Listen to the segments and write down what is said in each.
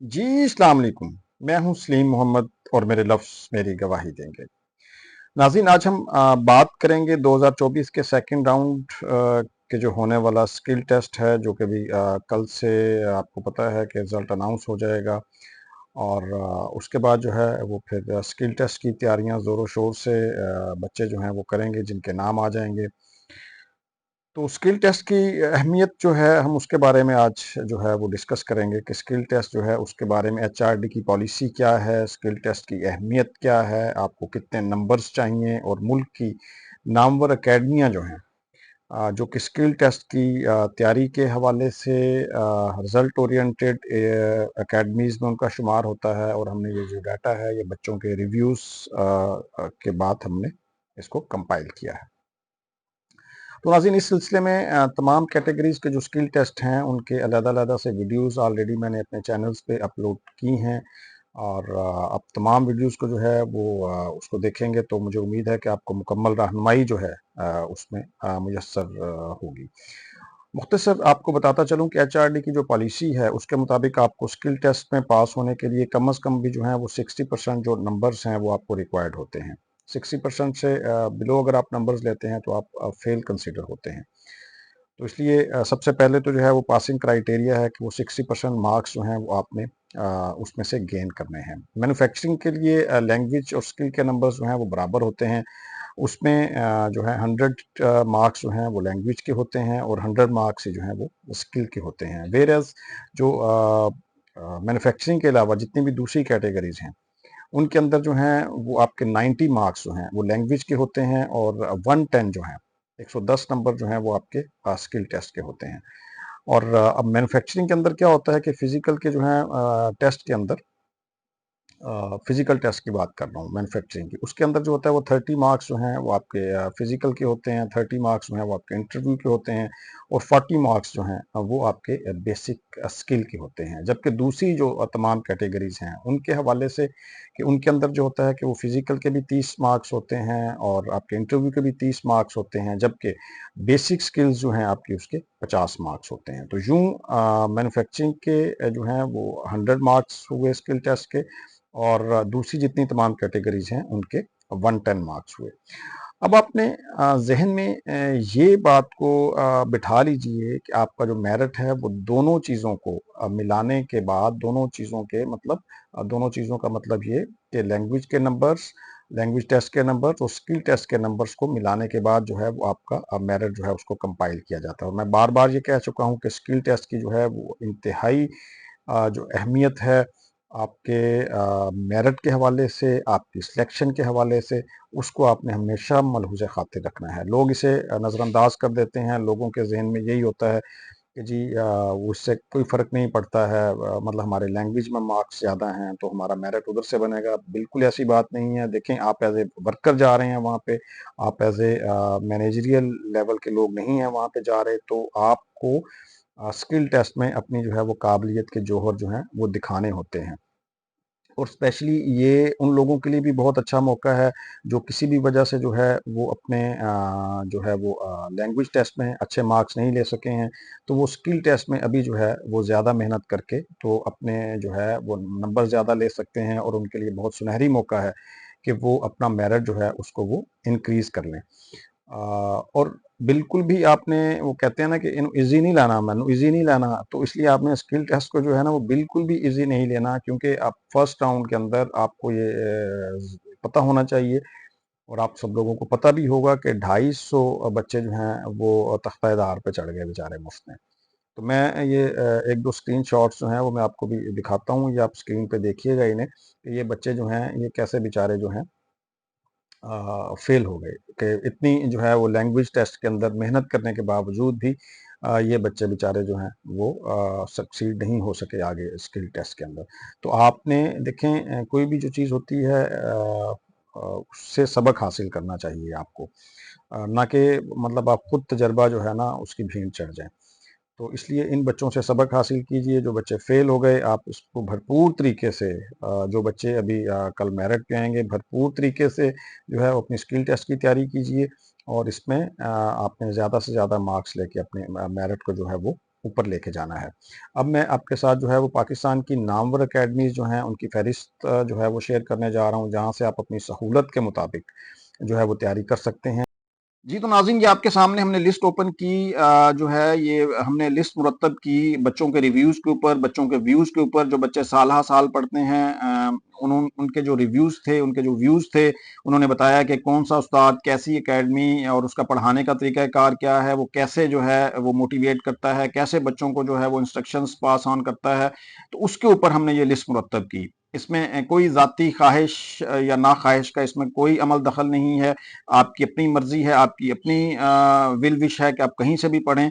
जी, अस्सलाम वालेकुम। मैं हूँ सलीम मोहम्मद और मेरे लफ्ज़ मेरी गवाही देंगे। नाज़रीन, आज हम बात करेंगे 2024 के सेकंड राउंड के जो होने वाला स्किल टेस्ट है, जो कि अभी कल से आपको पता है कि रिज़ल्ट अनाउंस हो जाएगा। और उसके बाद जो है वो फिर स्किल टेस्ट की तैयारियाँ ज़ोरों-शोर से बच्चे जो हैं वो करेंगे, जिनके नाम आ जाएँगे। तो स्किल टेस्ट की अहमियत जो है, हम उसके बारे में आज जो है वो डिस्कस करेंगे कि स्किल टेस्ट जो है उसके बारे में एचआरडी की पॉलिसी क्या है, स्किल टेस्ट की अहमियत क्या है, आपको कितने नंबर्स चाहिए, और मुल्क की नामवर अकेडमियाँ जो हैं जो कि स्किल टेस्ट की तैयारी के हवाले से रिजल्ट ओरिएंटेड अकेडमीज़ में उनका शुमार होता है। और हमने ये जो डाटा है ये बच्चों के रिव्यूज़ के बाद हमने इसको कंपाइल किया है। तो नाज़रीन, इस सिलसिले में तमाम कैटेगरीज़ के जो स्किल टेस्ट हैं उनके अलग-अलग से वीडियोज़ ऑलरेडी मैंने अपने चैनल्स पे अपलोड की हैं। और आप तमाम वीडियोज़ को जो है वो उसको देखेंगे तो मुझे उम्मीद है कि आपको मुकम्मल रहनुमाई जो है उसमें मुयस्सर होगी। मुख्तसर आपको बताता चलूँ कि एचआरडी की जो पॉलिसी है उसके मुताबिक आपको स्किल टेस्ट में पास होने के लिए कम से कम भी जो है वो 60% जो नंबर्स हैं वो आपको रिक्वायर्ड होते हैं। 60% से बिलो अगर आप नंबर्स लेते हैं तो आप फेल कंसिडर होते हैं। तो इसलिए सबसे पहले तो जो है वो पासिंग क्राइटेरिया है कि वो 60% मार्क्स जो हैं वो आपने उसमें से गेन करने हैं। मैन्युफैक्चरिंग के लिए लैंग्वेज और स्किल के नंबर्स जो हैं वो बराबर होते हैं। उसमें जो है 100 मार्क्स जो हैं वो लैंग्वेज के होते हैं और 100 मार्क्स जो हैं वो स्किल के होते हैं। वेयरएज़ जो मैन्युफैक्चरिंग के अलावा जितनी भी दूसरी कैटेगरीज़ हैं उनके अंदर जो हैं वो आपके 90 मार्क्स जो हैं वो लैंग्वेज के होते हैं, और 110 जो हैं 110 नंबर जो हैं वो आपके स्किल टेस्ट के होते हैं। और अब मैन्युफैक्चरिंग के अंदर क्या होता है कि फिजिकल के जो है टेस्ट के अंदर फिजिकल टेस्ट की बात कर रहा हूँ मैन्युफैक्चरिंग की, उसके अंदर जो होता है वो 30 मार्क्स जो हैं वो आपके फिजिकल के होते हैं, 30 मार्क्स जो हैं वो आपके इंटरव्यू के होते हैं, और 40 मार्क्स जो हैं वो आपके बेसिक स्किल के होते हैं। जबकि दूसरी जो तमाम कैटेगरीज हैं उनके हवाले से कि उनके अंदर जो होता है कि वो फिजिकल के भी 30 मार्क्स होते हैं और आपके इंटरव्यू के भी 30 मार्क्स होते हैं, जबकि बेसिक स्किल्स जो हैं आपकी उसके 50 मार्क्स होते हैं। तो यूं मैन्युफैक्चरिंग के जो हैं वो 100 मार्क्स हुए स्किल टेस्ट के, और दूसरी जितनी तमाम कैटेगरीज हैं उनके 110 मार्क्स हुए। अब आपने ज़हन में ये बात को बिठा लीजिए कि आपका जो मेरिट है वो दोनों चीज़ों को मिलाने के बाद, दोनों चीज़ों के मतलब दोनों चीज़ों का मतलब ये कि लैंग्वेज के नंबर्स, लैंग्वेज टेस्ट के नंबर्स और स्किल टेस्ट के नंबर्स को मिलाने के बाद जो है वो आपका मेरिट जो है उसको कंपाइल किया जाता है। और मैं बार बार ये कह चुका हूँ कि स्किल टेस्ट की जो है वो इंतहाई जो अहमियत है आपके मेरिट के हवाले से, आपकी सिलेक्शन के हवाले से, उसको आपने हमेशा मलहूज़ ख़ातिर रखना है। लोग इसे नज़रअंदाज कर देते हैं। लोगों के ज़हन में यही होता है कि जी उससे कोई फ़र्क नहीं पड़ता है, मतलब हमारे लैंग्वेज में मार्क्स ज़्यादा हैं तो हमारा मेरिट उधर से बनेगा। बिल्कुल ऐसी बात नहीं है। देखें, आप एज़ ए वर्कर जा रहे हैं वहाँ पे, आप एज़ ए मैनेजरियल लेवल के लोग नहीं हैं वहाँ पे जा रहे, तो आपको स्किल टेस्ट में अपनी जो है वो काबिलियत के जौहर जो हैं वो दिखाने होते हैं। और स्पेशली ये उन लोगों के लिए भी बहुत अच्छा मौका है जो किसी भी वजह से जो है वो अपने जो है वो लैंग्वेज टेस्ट में अच्छे मार्क्स नहीं ले सके हैं, तो वो स्किल टेस्ट में अभी जो है वो ज़्यादा मेहनत करके तो अपने जो है वो नंबर ज़्यादा ले सकते हैं, और उनके लिए बहुत सुनहरी मौका है कि वो अपना मेरिट जो है उसको वो इंक्रीज़ कर लें। और बिल्कुल भी आपने, वो कहते हैं ना कि इन्हू ईज़ी नहीं लाना, मैनू ईज़ी नहीं लाना, तो इसलिए आपने स्किल टेस्ट को जो है ना वो बिल्कुल भी ईज़ी नहीं लेना, क्योंकि आप फर्स्ट राउंड के अंदर आपको ये पता होना चाहिए, और आप सब लोगों को पता भी होगा कि 250 बच्चे जो हैं वो तख्ता-ए-दार पे चढ़ गए बेचारे मुफ्त में। तो मैं ये 1-2 स्क्रीनशॉट्स जो हैं वो मैं आपको भी दिखाता हूँ, ये आप स्क्रीन पे देखिएगा इन्हें, कि ये बच्चे जो हैं ये कैसे बेचारे जो हैं फेल हो गए, कि इतनी जो है वो लैंग्वेज टेस्ट के अंदर मेहनत करने के बावजूद भी ये बच्चे बेचारे जो हैं वो सक्सीड नहीं हो सके आगे स्किल टेस्ट के अंदर। तो आपने देखें, कोई भी जो चीज़ होती है उससे सबक हासिल करना चाहिए आपको, ना कि मतलब आप खुद तजर्बा जो है ना उसकी भेंट चढ़ जाएं। तो इसलिए इन बच्चों से सबक हासिल कीजिए। जो बच्चे फेल हो गए आप उसको भरपूर तरीके से, जो बच्चे अभी कल मेरिट पे आएंगे, भरपूर तरीके से जो है वो अपनी स्किल टेस्ट की तैयारी कीजिए, और इसमें आपने ज़्यादा से ज़्यादा मार्क्स लेके अपने मेरिट को जो है वो ऊपर लेके जाना है। अब मैं आपके साथ जो है वो पाकिस्तान की नामवर अकेडमीज़ जो हैं उनकी फ़हरिस्त जो है वो शेयर करने जा रहा हूँ, जहाँ से आप अपनी सहूलत के मुताबिक जो है वो तैयारी कर सकते हैं। जी, तो नाज़रीन ये आपके सामने हमने लिस्ट ओपन की, जो है ये हमने लिस्ट मुरत्तब की बच्चों के रिव्यूज़ के ऊपर, बच्चों के व्यूज़ के ऊपर, जो बच्चे साल पढ़ते हैं, उनके जो रिव्यूज़ थे, उनके जो व्यूज़ थे, उन्होंने बताया कि कौन-सा उस्ताद, कैसी एकेडमी और उसका पढ़ाने का तरीक़ाकार क्या है, वो कैसे जो है वो मोटिवेट करता है, कैसे बच्चों को जो है वो इंस्ट्रक्शंस पास ऑन करता है, तो उसके ऊपर हमने ये लिस्ट मुरत्तब की। इसमें कोई ज़ाती ख़्वाहिश या नाख़्वाहिश का इसमें कोई अमल दख़ल नहीं है। आपकी अपनी मर्जी है, आपकी अपनी विल विश है कि आप कहीं से भी पढ़ें,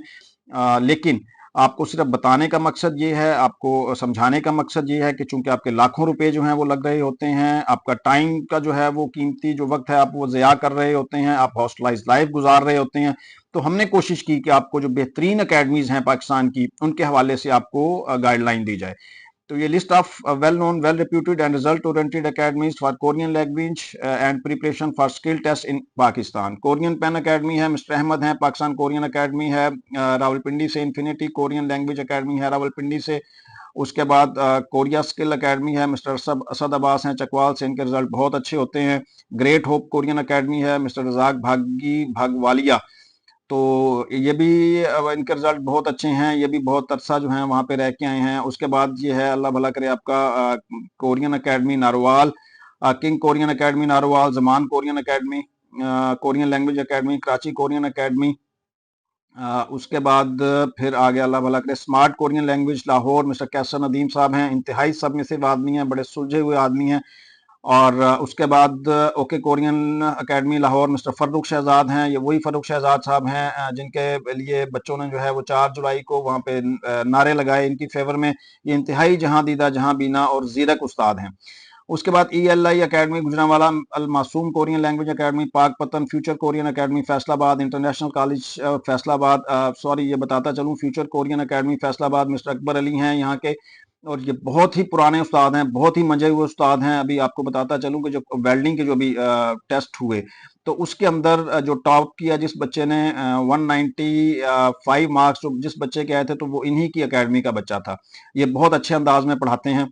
लेकिन आपको सिर्फ बताने का मकसद ये है, आपको समझाने का मकसद ये है कि चूंकि आपके लाखों रुपए जो हैं वो लग रहे होते हैं, आपका टाइम का जो है वो कीमती जो वक्त है आप वो ज़या कर रहे होते हैं, आप हॉस्टलाइज लाइफ गुजार रहे होते हैं, तो हमने कोशिश की कि आपको जो बेहतरीन अकेडमीज हैं पाकिस्तान की, उनके हवाले से आपको गाइडलाइन दी जाए। तो ये list of well known, well reputed and result oriented academies for Korean language and preparation for skill test in Pakistan. Korean pen academy है, मिस्टर अहमद है, पाकिस्तान कोरियन एकेडमी है रावलपिंडी से, इन्फिनिटी कोरियन लैंग्वेज एकेडमी है रावलपिंडी से, उसके बाद कोरिया स्किल एकेडमी है, mister Asad Abbas हैं चकवाल से, इनके रिजल्ट बहुत अच्छे होते हैं। ग्रेट होप कोरियन एकेडमी है, मिस्टर रजाक भागवालिया, तो ये भी इनके रिजल्ट बहुत अच्छे हैं, ये भी बहुत अरसा जो है वहाँ पे रह के आए हैं। उसके बाद ये है, अल्लाह भला करे आपका, Korean academy Narowal, king Korean academy Narowal, Zaman Korean academy, Korean language academy Karachi, Korean academy, उसके बाद फिर आ गया अल्लाह भला करे smart Korean language Lahore, mister Qaiser Nadeem sahab हैं, इंतहाई सबमिसिव आदमी हैं, बड़े सुलझे हुए आदमी हैं। और उसके बाद okay Korean academy Lahore, mister Farrukh Shahzad हैं, ये वही फर्रुख शहजाद साहब हैं जिनके लिए बच्चों ने जो है वो 4 जुलाई को वहाँ पे नारे लगाए इनकी फेवर में। ये इंतहाई जहां दीदा, जहां बीना और जीरक उस्ताद हैं। उसके बाद ELI एकेडमी गुजरांवाला, अल मासूम Korean language academy Pakpattan, future Korean academy Faisalabad, international college Faisalabad, sorry ये बताता चलूँ, future Korean academy Faisalabad, mister Akbar Ali हैं यहाँ के, और ये बहुत ही पुराने उस्ताद हैं, बहुत ही मंजे हुए उस्ताद हैं। अभी आपको बताता चलूँ कि जो वेल्डिंग के जो अभी टेस्ट हुए, तो उसके अंदर जो टॉप किया जिस बच्चे ने 195 मार्क्स जो जिस बच्चे के आए थे, तो वो इन्हीं की एकेडमी का बच्चा था। ये बहुत अच्छे अंदाज में पढ़ाते हैं,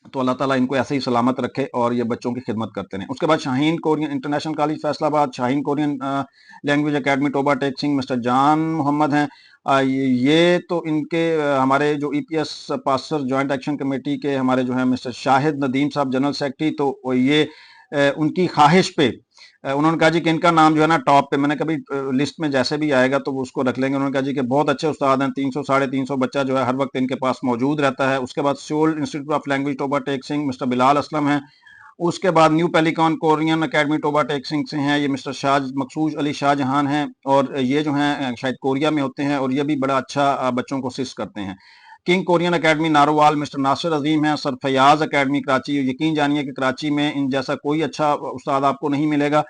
तो अल्लाह ताला इनको ऐसे ही सलामत रखे और ये बच्चों की खिदमत करते रहें। उसके बाद Shaheen Korean international college Faisalabad, Shaheen Korean language academy Toba Tek Singh, mister Jan Mohammad हैं। ये तो इनके हमारे जो EPS passer joint action committee के हमारे जो हैं मिस्टर शाहिद नदीम साहब जनरल सेक्रेटरी, तो ये उनकी ख्वाहिश पे उन्होंने कहा जी कि इनका नाम जो है ना टॉप पे, मैंने कभी लिस्ट में जैसे भी आएगा तो वो उसको रख लेंगे। उन्होंने कहा जी कि बहुत अच्छे उस्ताद हैं, 300 साढ़े 300 बच्चा जो है हर वक्त इनके पास मौजूद रहता है। उसके बाद Seoul institute of language Toba Tek Singh, mister Bilal Aslam हैं। उसके बाद new Pelican Korean academy Toba Tek Singh से हैं, ये मिस्टर मकसूज अली शाहजहान हैं, और ये जो हैं शायद कोरिया में होते हैं, और ये भी बड़ा अच्छा बच्चों को असिस्ट करते हैं। King Korean academy Narowal, mister Nasir Azeem हैं। सर फयाज एकेडमी कराची, यकीन जानिए कि कराची में इन जैसा कोई अच्छा उस्ताद आपको नहीं मिलेगा,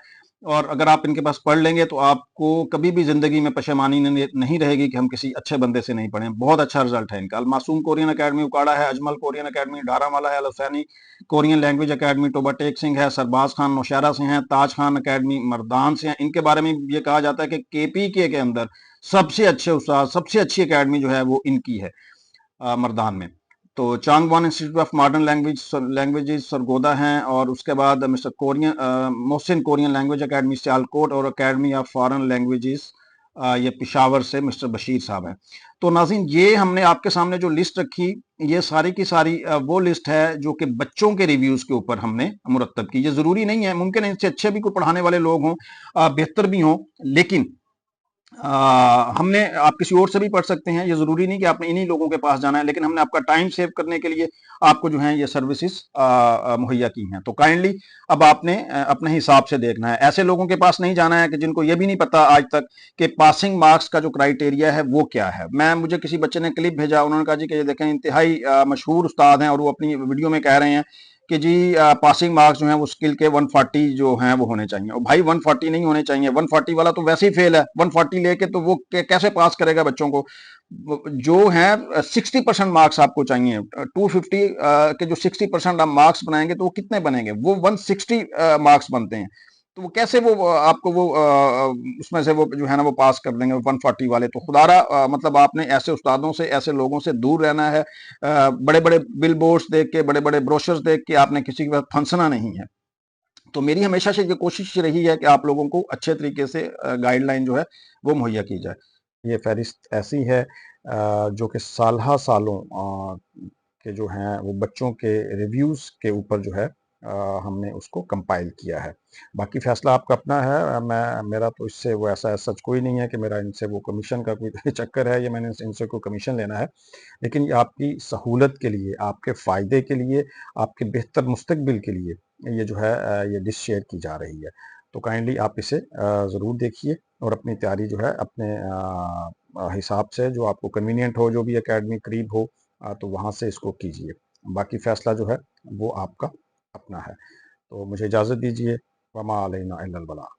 और अगर आप इनके पास पढ़ लेंगे तो आपको कभी भी जिंदगी में पशेमानी नहीं रहेगी कि हम किसी अच्छे बंदे से नहीं पढ़े। बहुत अच्छा रिजल्ट है इनका। अल मासूम कोरियन एकेडमी उकाड़ा है, अजमल कोरियन एकेडमी डारामाला है, Al Husaini Korean language academy Toba Tek Singh है, सरबाज खान नौशहरा से हैं, ताज खान एकेडमी मर्दान से हैं। इनके बारे में ये कहा जाता है कि KPK के अंदर सबसे अच्छे उस्ताद, सबसे अच्छी एकेडमी जो है वो इनकी है मर्दान में। तो Changwan institute of modern languages Sargodha हैं, और उसके बाद mister Korean Mohsin Korean language academy Sialkot, और एकेडमी ऑफ फॉरेन लैंग्वेजेस ये पिशावर से मिस्टर बशीर साहब हैं। तो नाज़रीन ये हमने आपके सामने जो लिस्ट रखी, ये सारी की सारी वो लिस्ट है जो कि बच्चों के रिव्यूज के ऊपर हमने मुरत्तब की। ये जरूरी नहीं है, मुमकिन है इनसे अच्छे भी कोई पढ़ाने वाले लोग हों, बेहतर भी हों, लेकिन हमने आप किसी और से भी पढ़ सकते हैं, ये जरूरी नहीं कि आपने इन्हीं लोगों के पास जाना है, लेकिन हमने आपका टाइम सेव करने के लिए आपको जो है ये सर्विसेज मुहैया की हैं। तो काइंडली अब आपने अपने हिसाब से देखना है, ऐसे लोगों के पास नहीं जाना है कि जिनको ये भी नहीं पता आज तक कि पासिंग मार्क्स का जो क्राइटेरिया है वो क्या है। मुझे किसी बच्चे ने क्लिप भेजा, उन्होंने कहा जी कि ये देखें इंतहाई मशहूर उस्ताद हैं और वो अपनी वीडियो में कह रहे हैं कि जी पासिंग मार्क्स जो हैं वो स्किल के 140 जो हैं वो होने चाहिए। और भाई 140 नहीं होने चाहिए, 140 वाला तो वैसे ही फेल है, 140 लेके तो वो कैसे पास करेगा बच्चों को। जो है 60% मार्क्स आपको चाहिए। 250 के जो 60% आप मार्क्स बनाएंगे तो वो कितने बनेंगे, वो 160 मार्क्स बनते हैं। तो वो कैसे वो आपको वो उसमें से वो जो है ना वो पास कर देंगे 140 वाले। तो खुदारा मतलब आपने ऐसे उस्तादों से, ऐसे लोगों से दूर रहना है। बड़े-बड़े बिल बोर्ड्स देख के, बड़े-बड़े ब्रोशर्स देख के आपने किसी के पास फंसना नहीं है। तो मेरी हमेशा से ये कोशिश रही है कि आप लोगों को अच्छे तरीके से गाइडलाइन जो है वो मुहैया की जाए। ये फ़हरिस्त ऐसी है जो कि सालों के जो हैं वो बच्चों के रिव्यूज़ के ऊपर जो है हमने उसको कंपाइल किया है। बाकी फ़ैसला आपका अपना है। मैं मेरा तो इससे वो ऐसा सच कोई नहीं है कि मेरा इनसे वो कमीशन का कोई चक्कर है या मैंने इनसे कोई कमीशन लेना है। लेकिन ये आपकी सहूलत के लिए, आपके फ़ायदे के लिए, आपके बेहतर मुस्तकबिल के लिए ये जो है ये डिश शेयर की जा रही है। तो काइंडली आप इसे ज़रूर देखिए और अपनी तैयारी जो है अपने हिसाब से जो आपको कन्वीनिएंट हो, जो भी अकेडमी करीब हो तो वहाँ से इसको कीजिए। बाकी फ़ैसला जो है वो आपका अपना है। तो मुझे इजाज़त दीजिए। वमा अलैना इल्लल बलाग।